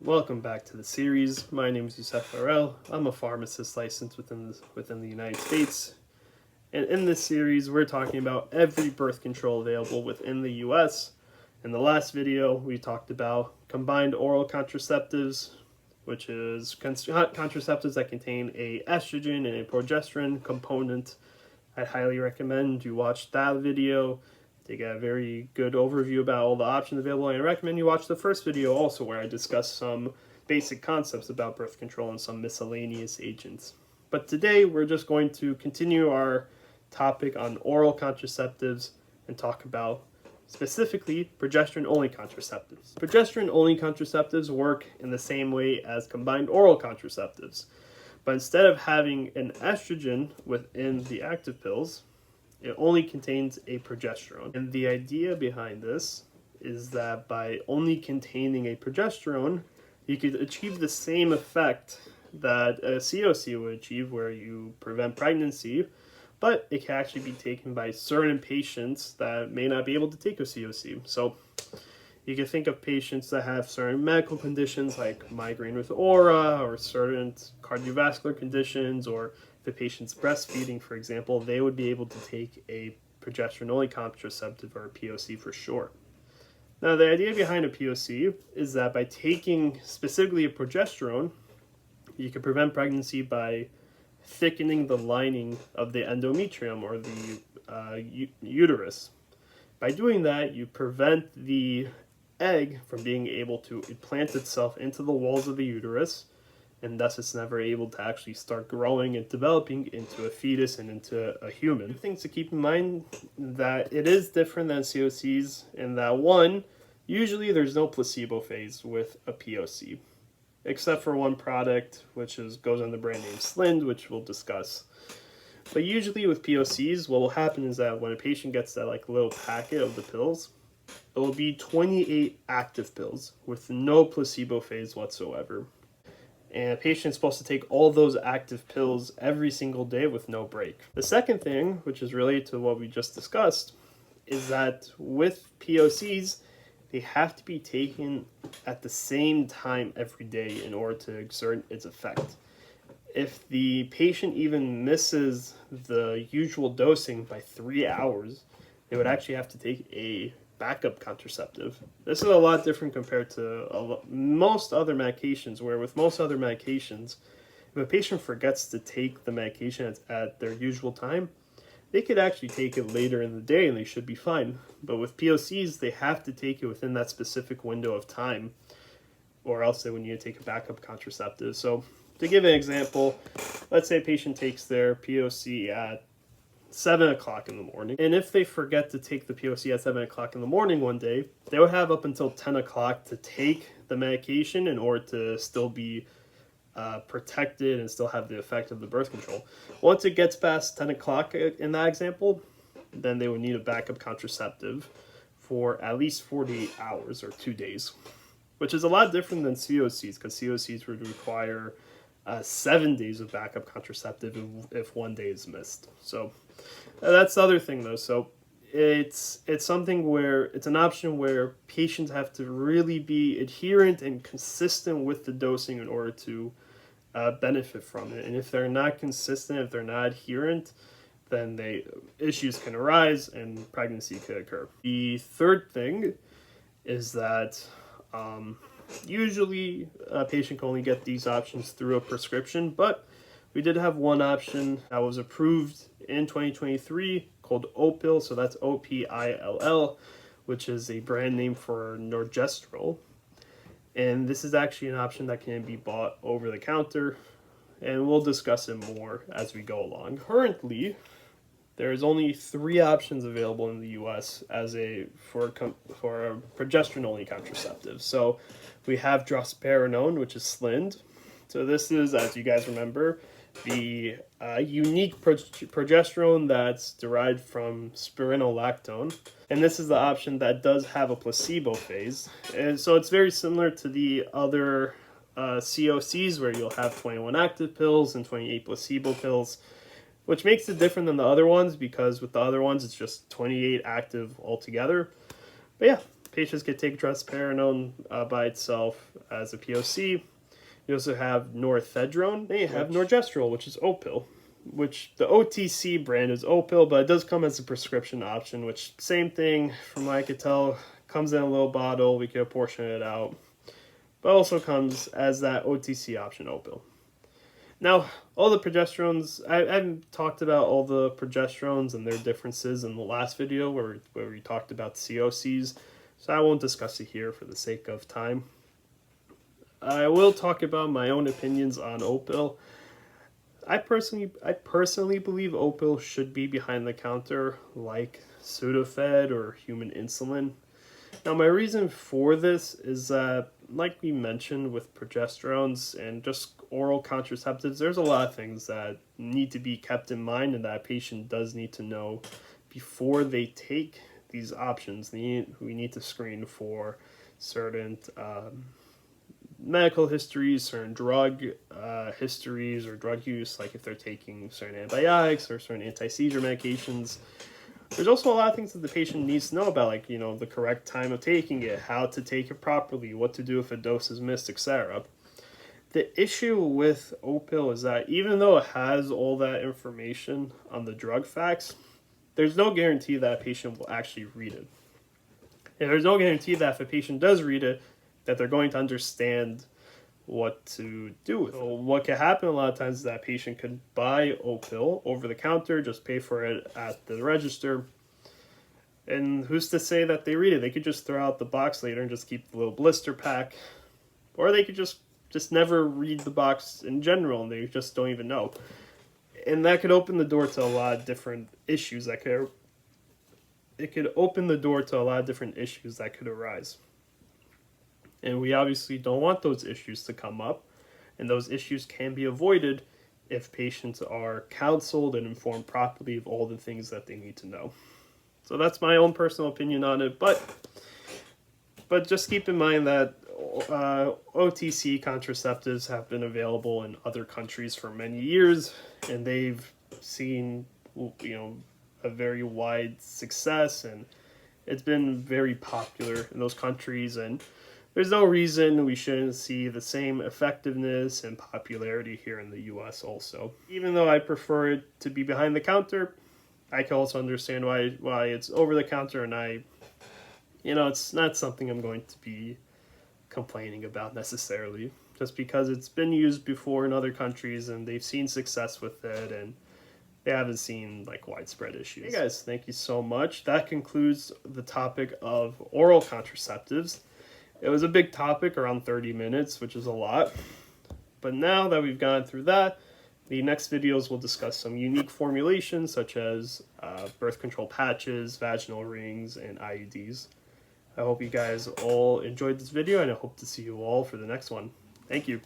Welcome back to the series. My name is Youssef Farrell. I'm a pharmacist licensed within the United States. And in this series, we're talking about every birth control available within the US. In the last video, we talked about combined oral contraceptives, which is contraceptives that contain a estrogen and a progesterone component. I highly recommend you watch that video to get a very good overview about all the options available. And I recommend you watch the first video also, where I discuss some basic concepts about birth control and some miscellaneous agents. But today we're just going to continue our topic on oral contraceptives and talk about specifically progesterone-only contraceptives. Progesterone-only contraceptives work in the same way as combined oral contraceptives, but instead of having an estrogen within the active pills, it only contains a progesterone. And the idea behind this is that by only containing a progesterone, you could achieve the same effect that a COC would achieve, where you prevent pregnancy, but it can actually be taken by certain patients that may not be able to take a COC. So you can think of patients that have certain medical conditions like migraine with aura, or certain cardiovascular conditions, or the patient's breastfeeding, for example, they would be able to take a progesterone-only contraceptive, or a POC for short. Now, the idea behind a POC is that by taking specifically a progesterone, you can prevent pregnancy by thickening the lining of the endometrium, or the uterus. By doing that, you prevent the egg from being able to implant itself into the walls of the uterus, and thus it's never able to actually start growing and developing into a fetus and into a human. Things to keep in mind that it is different than COCs in that, one, usually there's no placebo phase with a POC, except for one product which goes under the brand name Slynd, which we'll discuss. But usually with POCs, what will happen is that when a patient gets that little packet of the pills, it will be 28 active pills with no placebo phase whatsoever. And a patient is supposed to take all those active pills every single day with no break. The second thing, which is related to what we just discussed, is that with POCs, they have to be taken at the same time every day in order to exert its effect. If the patient even misses the usual dosing by 3 hours, they would actually have to take a backup contraceptive. This is a lot different compared to most other medications, where with most other medications, if a patient forgets to take the medication at their usual time, they could actually take it later in the day and they should be fine. But with POCs, they have to take it within that specific window of time, or else they would need to take a backup contraceptive. So to give an example, let's say a patient takes their POC at 7 o'clock in the morning. And if they forget to take the POC at 7 o'clock in the morning one day, they would have up until 10 o'clock to take the medication in order to still be protected and still have the effect of the birth control. Once it gets past 10 o'clock in that example, then they would need a backup contraceptive for at least 48 hours or 2 days, which is a lot different than COCs, because COCs would require 7 days of backup contraceptive if 1 day is missed. So that's the other thing, though. So it's something where it's an option where patients have to really be adherent and consistent with the dosing in order to benefit from it. And if they're not consistent, if they're not adherent, then issues can arise and pregnancy could occur. The third thing is that usually a patient can only get these options through a prescription, but we did have one option that was approved in 2023 called Opill, so that's OPILL, which is a brand name for Norgestrel. And this is actually an option that can be bought over the counter, and we'll discuss it more as we go along. Currently, there's only 3 options available in the US for a progesterone-only contraceptive. So we have drospirenone, which is Slynd. So this is, as you guys remember, the unique progesterone that's derived from spironolactone. And this is the option that does have a placebo phase. And so it's very similar to the other COCs, where you'll have 21 active pills and 28 placebo pills, which makes it different than the other ones, because with the other ones, it's just 28 active altogether. But yeah, patients can take drospirenone by itself as a POC. You also have norethindrone. They have norgestrel, which is Opill, which the OTC brand is Opill, but it does come as a prescription option, which same thing from what I could tell, comes in a little bottle, we can portion it out, but also comes as that OTC option, Opill. Now, all the progesterones, I've talked about all the progesterones and their differences in the last video where we talked about COCs, so I won't discuss it here for the sake of time. I will talk about my own opinions on Opill. I personally believe Opill should be behind the counter like Sudafed or human insulin. Now, my reason for this is that, like we mentioned with progesterones and just oral contraceptives, there's a lot of things that need to be kept in mind and that a patient does need to know before they take these options. We need to screen for certain medical histories, certain drug histories or drug use, like if they're taking certain antibiotics or certain anti-seizure medications. There's also a lot of things that the patient needs to know about, like, you know, the correct time of taking it, how to take it properly, what to do if a dose is missed, etc. The issue with Opill is that even though it has all that information on the drug facts, there's no guarantee that a patient will actually read it. And there's no guarantee that if a patient does read it, that they're going to understand what to do with it. So what can happen a lot of times is that patient could buy Opill over the counter, just pay for it at the register, and who's to say that they read it? They could just throw out the box later and just keep the little blister pack, or they could just never read the box in general and they just don't even know. And that could open the door to a lot of different issues that could open the door to a lot of different issues that could arise. And we obviously don't want those issues to come up, and those issues can be avoided if patients are counseled and informed properly of all the things that they need to know. So that's my own personal opinion on it, but just keep in mind that OTC contraceptives have been available in other countries for many years, and they've seen, you know, a very wide success, and it's been very popular in those countries, and there's no reason we shouldn't see the same effectiveness and popularity here in the US also. Even though I prefer it to be behind the counter, I can also understand why it's over the counter, and it's not something I'm going to be complaining about necessarily, just because it's been used before in other countries and they've seen success with it and they haven't seen like widespread issues. Hey guys, thank you so much. That concludes the topic of oral contraceptives. It was a big topic, around 30 minutes, which is a lot. But now that we've gone through that, the next videos will discuss some unique formulations such as birth control patches, vaginal rings, and IUDs. I hope you guys all enjoyed this video, and I hope to see you all for the next one. Thank you.